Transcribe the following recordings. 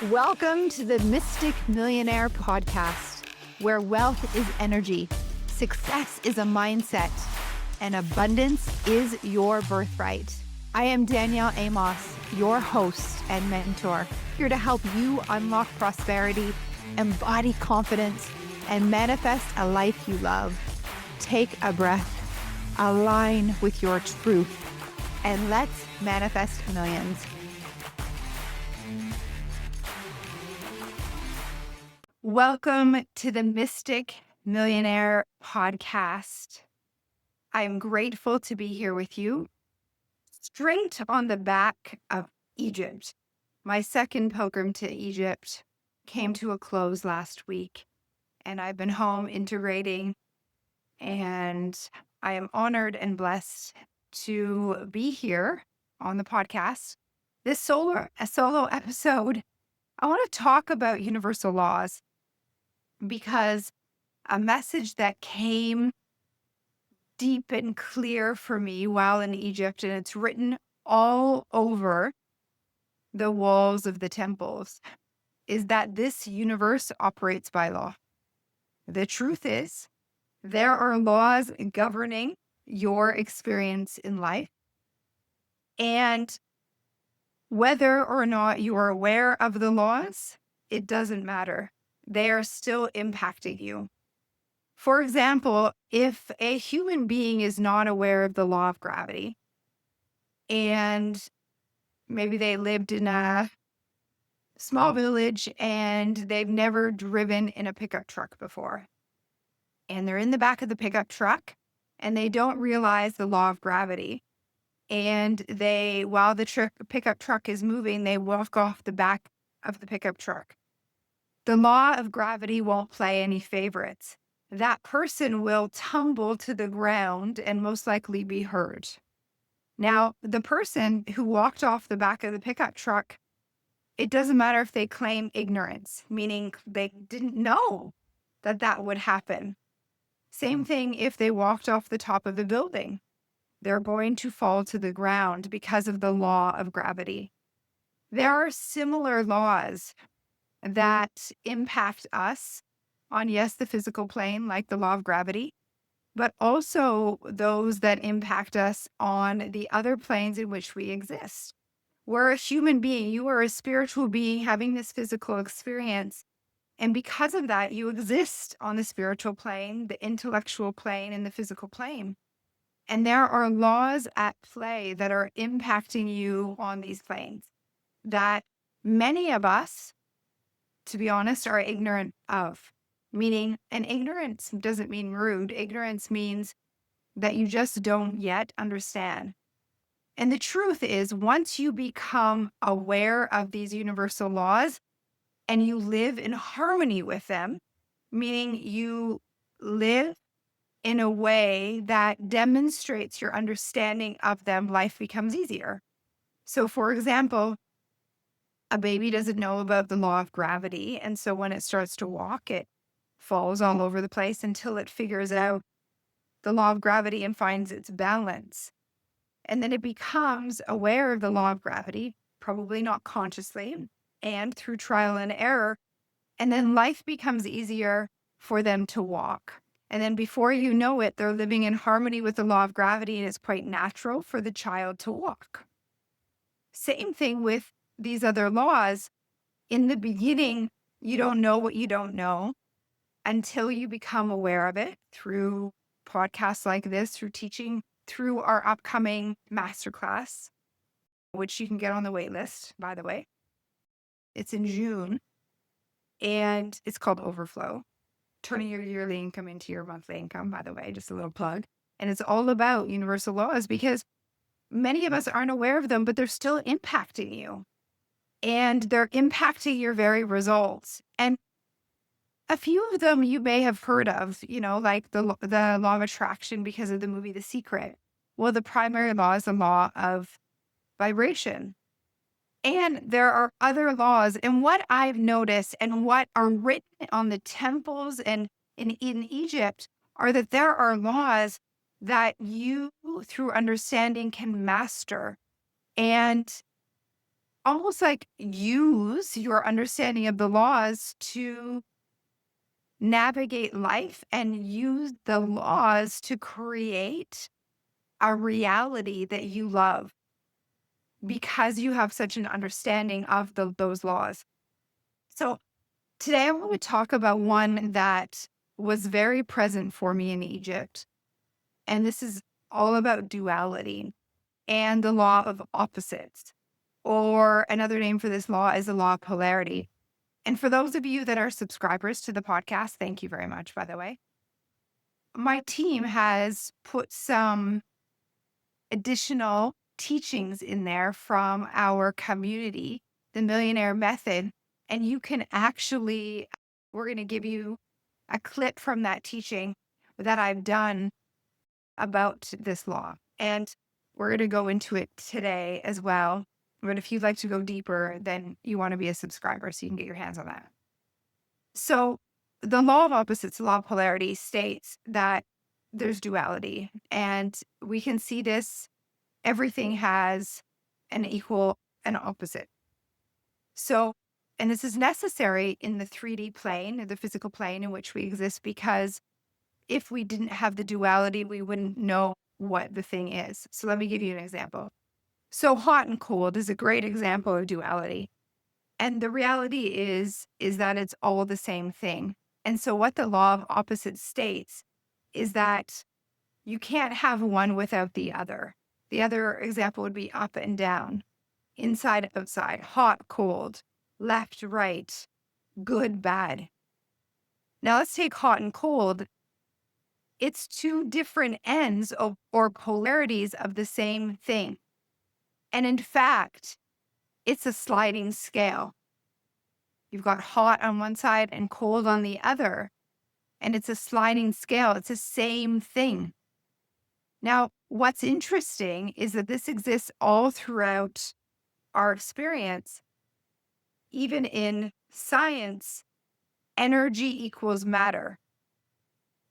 Welcome to the Mystic Millionaire podcast, where wealth is energy, success is a mindset, and abundance is your birthright. I am Danielle Amos, your host and mentor, here to help you unlock prosperity, embody confidence, and manifest a life you love. Take a breath, align with your truth, and let's manifest millions. Welcome to the Mystic Millionaire podcast. I'm grateful to be here with you, straight on the back of Egypt. My second pilgrim to Egypt came to a close last week, and I've been home integrating, and I am honored and blessed to be here on the podcast. This solo episode, I want to talk about universal laws, because a message that came deep and clear for me while in Egypt, and it's written all over the walls of the temples, is that this universe operates by law. The truth is, there are laws governing your experience in life, and whether or not you are aware of the laws, it doesn't matter. They are still impacting you. For example, if a human being is not aware of the law of gravity, and maybe they lived in a small village and they've never driven in a pickup truck before, and they're in the back of the pickup truck and they don't realize the law of gravity, and while the pickup truck is moving, they walk off the back of the pickup truck. The law of gravity won't play any favorites. That person will tumble to the ground and most likely be hurt. Now, the person who walked off the back of the pickup truck, it doesn't matter if they claim ignorance, meaning they didn't know that that would happen. Same thing if they walked off the top of the building. They're going to fall to the ground because of the law of gravity. There are similar laws that impact us on, yes, the physical plane, like the law of gravity, but also those that impact us on the other planes in which we exist. We're a human being. You are a spiritual being having this physical experience. And because of that, you exist on the spiritual plane, the intellectual plane, and the physical plane. And there are laws at play that are impacting you on these planes that many of us, to be honest, are ignorant of. Meaning, and ignorance doesn't mean rude. Ignorance means that you just don't yet understand. And the truth is, once you become aware of these universal laws and you live in harmony with them, meaning you live in a way that demonstrates your understanding of them, life becomes easier. So, for example, a baby doesn't know about the law of gravity. And so when it starts to walk, it falls all over the place until it figures out the law of gravity and finds its balance. And then it becomes aware of the law of gravity, probably not consciously, and through trial and error. And then life becomes easier for them to walk. And then before you know it, they're living in harmony with the law of gravity, and it's quite natural for the child to walk. Same thing with these other laws. In the beginning, you don't know what you don't know until you become aware of it through podcasts like this, through teaching, through our upcoming masterclass, which you can get on the wait list, by the way. It's in June, and it's called Overflow, turning your yearly income into your monthly income, by the way, just a little plug. And it's all about universal laws, because many of us aren't aware of them, but they're still impacting you. And they're impacting your very results. And a few of them you may have heard of, like the law of attraction because of the movie The Secret. Well, the primary law is the law of vibration. And there are other laws. And what I've noticed and what are written on the temples and in Egypt are that there are laws that you, through understanding, can master. And almost like use your understanding of the laws to navigate life and use the laws to create a reality that you love because you have such an understanding of those laws. So today I want to talk about one that was very present for me in Egypt. And this is all about duality and the law of opposites. Or another name for this law is the law of polarity. And for those of you that are subscribers to the podcast, thank you very much, by the way. My team has put some additional teachings in there from our community, the Millionaire Method. And you can actually, we're going to give you a clip from that teaching that I've done about this law. And we're going to go into it today as well. But if you'd like to go deeper, then you want to be a subscriber so you can get your hands on that. So the law of opposites, the law of polarity, states that there's duality. And we can see this, everything has an equal and opposite. So, and this is necessary in the 3D plane, the physical plane in which we exist, because if we didn't have the duality, we wouldn't know what the thing is. So let me give you an example. So hot and cold is a great example of duality. And the reality is that it's all the same thing. And so what the law of opposites states is that you can't have one without the other. The other example would be up and down, inside, outside, hot, cold, left, right, good, bad. Now let's take hot and cold. It's two different ends of, or polarities of the same thing. And in fact, it's a sliding scale. You've got hot on one side and cold on the other. And it's a sliding scale. It's the same thing. Now, what's interesting is that this exists all throughout our experience. Even in science, energy equals matter.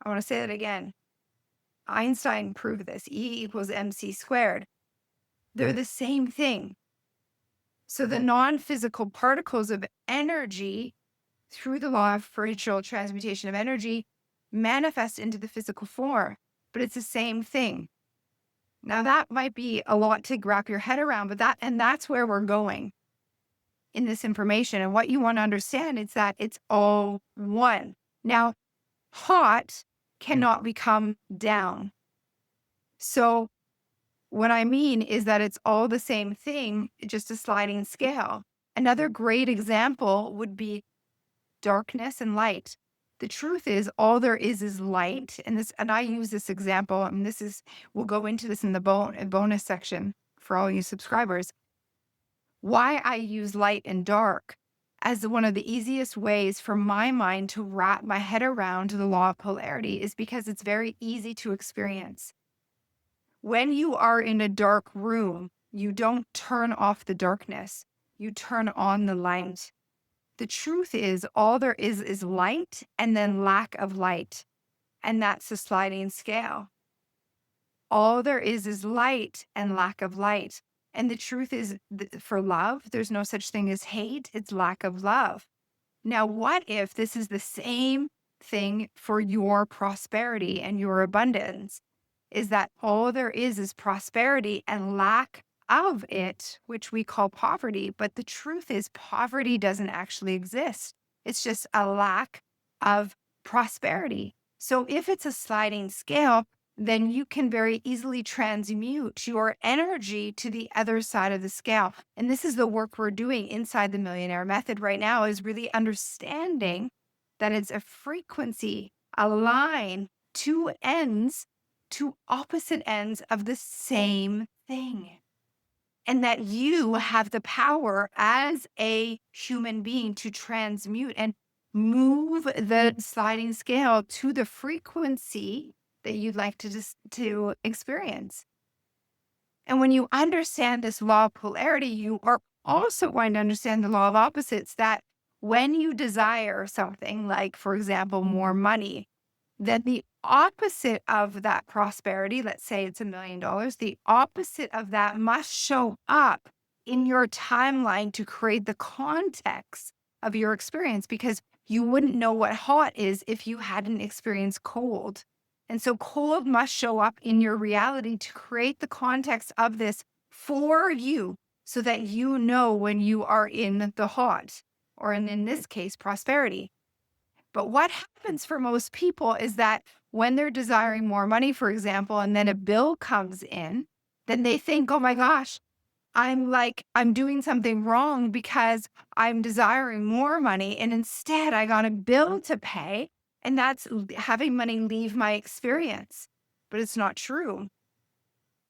I want to say that again. Einstein proved this. E equals mc squared. They're the same thing. So the non-physical particles of energy, through the law of differential transmutation of energy, manifest into the physical form, but it's the same thing. Now that might be a lot to wrap your head around, but that's where we're going in this information. And what you want to understand is that it's all one. Now, hot cannot become down. So what I mean is that it's all the same thing, just a sliding scale. Another great example would be darkness and light. The truth is, all there is light. And I use this example, and we'll go into this in the bonus section for all you subscribers. Why I use light and dark as one of the easiest ways for my mind to wrap my head around the law of polarity is because it's very easy to experience. When you are in a dark room, you don't turn off the darkness, you turn on the light. The truth is, all there is light and then lack of light. And that's the sliding scale. All there is light and lack of light. And the truth is, for love, there's no such thing as hate, it's lack of love. Now, what if this is the same thing for your prosperity and your abundance? Is that all there is prosperity and lack of it, which we call poverty. But the truth is, poverty doesn't actually exist. It's just a lack of prosperity. So if it's a sliding scale, then you can very easily transmute your energy to the other side of the scale. And this is the work we're doing inside the Millionaire Method right now, is really understanding that it's a frequency, a line, two opposite ends of the same thing. And that you have the power as a human being to transmute and move the sliding scale to the frequency that you'd like to experience. And when you understand this law of polarity, you are also going to understand the law of opposites, that when you desire something, like, for example, more money, then the opposite of that prosperity, let's say it's $1 million, the opposite of that must show up in your timeline to create the context of your experience, because you wouldn't know what hot is if you hadn't experienced cold. And so cold must show up in your reality to create the context of this for you so that you know when you are in the hot, or in this case, prosperity. But what happens for most people is that when they're desiring more money, for example, and then a bill comes in, then they think, oh my gosh, I'm doing something wrong because I'm desiring more money. And instead, I got a bill to pay. And that's having money leave my experience. But it's not true.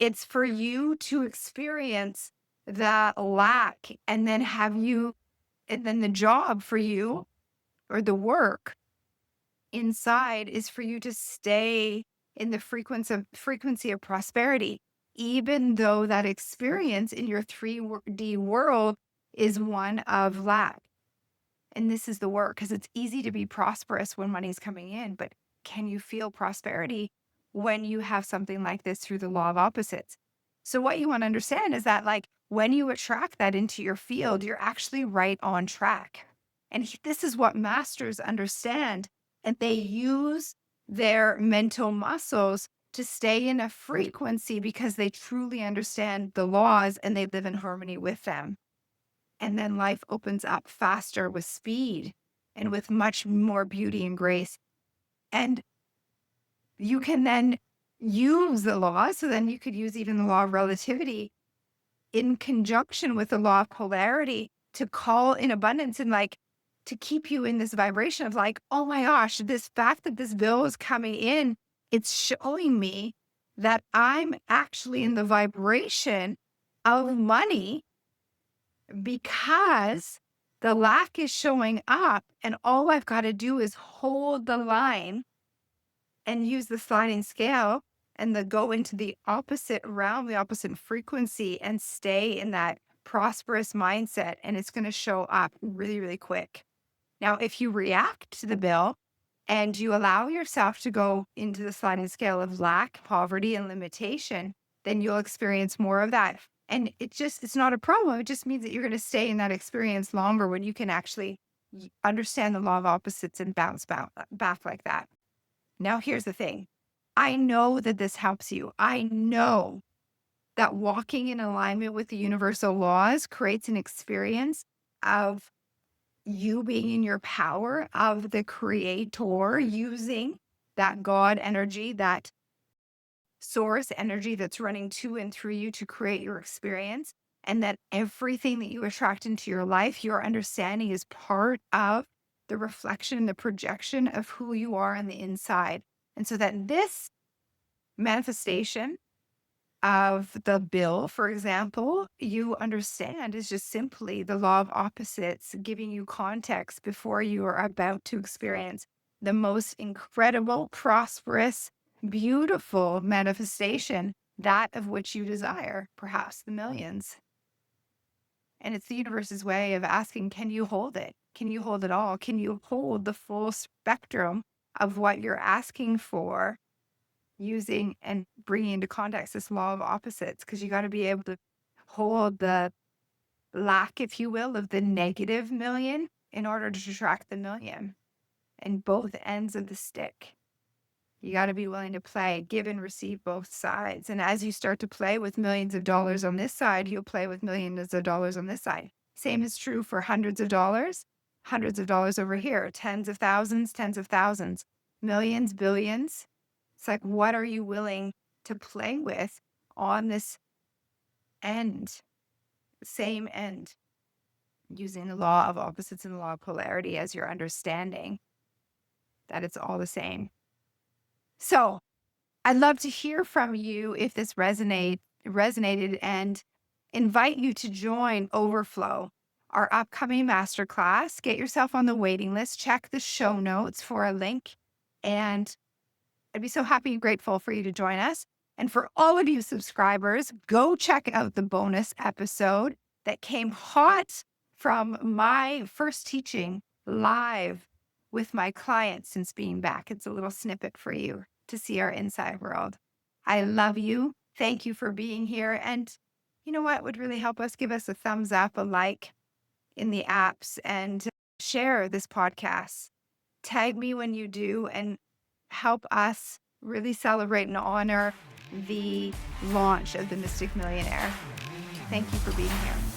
It's for you to experience that lack, and then and then the job for you, or the work inside, is for you to stay in the frequency of prosperity, even though that experience in your 3D world is one of lack. And this is the work, because it's easy to be prosperous when money's coming in, but can you feel prosperity when you have something like this through the law of opposites? So what you want to understand is that, like, when you attract that into your field, you're actually right on track. And this is what masters understand. And they use their mental muscles to stay in a frequency because they truly understand the laws and they live in harmony with them. And then life opens up faster with speed and with much more beauty and grace. And you can then use the law. So then you could use even the law of relativity in conjunction with the law of polarity to call in abundance, and like to keep you in this vibration of like, oh my gosh, this fact that this bill is coming in, it's showing me that I'm actually in the vibration of money, because the lack is showing up, and all I've got to do is hold the line and use the sliding scale and go into the opposite realm, the opposite frequency, and stay in that prosperous mindset. And it's going to show up really, really quick. Now, if you react to the bill and you allow yourself to go into the sliding scale of lack, poverty, and limitation, then you'll experience more of that. And it's not a problem. It just means that you're going to stay in that experience longer when you can actually understand the law of opposites and bounce back like that. Now, here's the thing. I know that this helps you. I know that walking in alignment with the universal laws creates an experience of you being in your power of the creator, using that God energy, that source energy that's running to and through you to create your experience. And that everything that you attract into your life, your understanding, is part of the reflection, the projection of who you are on the inside. And so that this manifestation of the bill, for example, you understand is just simply the law of opposites, giving you context before you are about to experience the most incredible, prosperous, beautiful manifestation, that of which you desire, perhaps the millions. And it's the universe's way of asking, can you hold it? Can you hold it all? Can you hold the full spectrum of what you're asking for, using and bringing into context this law of opposites? Because you got to be able to hold the lack, if you will, of the negative million in order to attract the million, and both ends of the stick. You got to be willing to play, give and receive both sides. And as you start to play with millions of dollars on this side, you'll play with millions of dollars on this side. Same is true for hundreds of dollars over here, tens of thousands, millions, billions. It's like, what are you willing to play with on this end, same end, using the law of opposites and the law of polarity as your understanding that it's all the same. So I'd love to hear from you if this resonated, and invite you to join Overflow, our upcoming masterclass. Get yourself on the waiting list. Check the show notes for a link, and I'd be so happy and grateful for you to join us. And for all of you subscribers, go check out the bonus episode that came hot from my first teaching live with my clients since being back. It's a little snippet for you to see our inside world. I love you. Thank you for being here. And You know what would really help us? Give us a thumbs up, a like in the apps, and share this podcast. Tag me when you do and help us really celebrate and honor the launch of the Mystic Millionaire. Thank you for being here.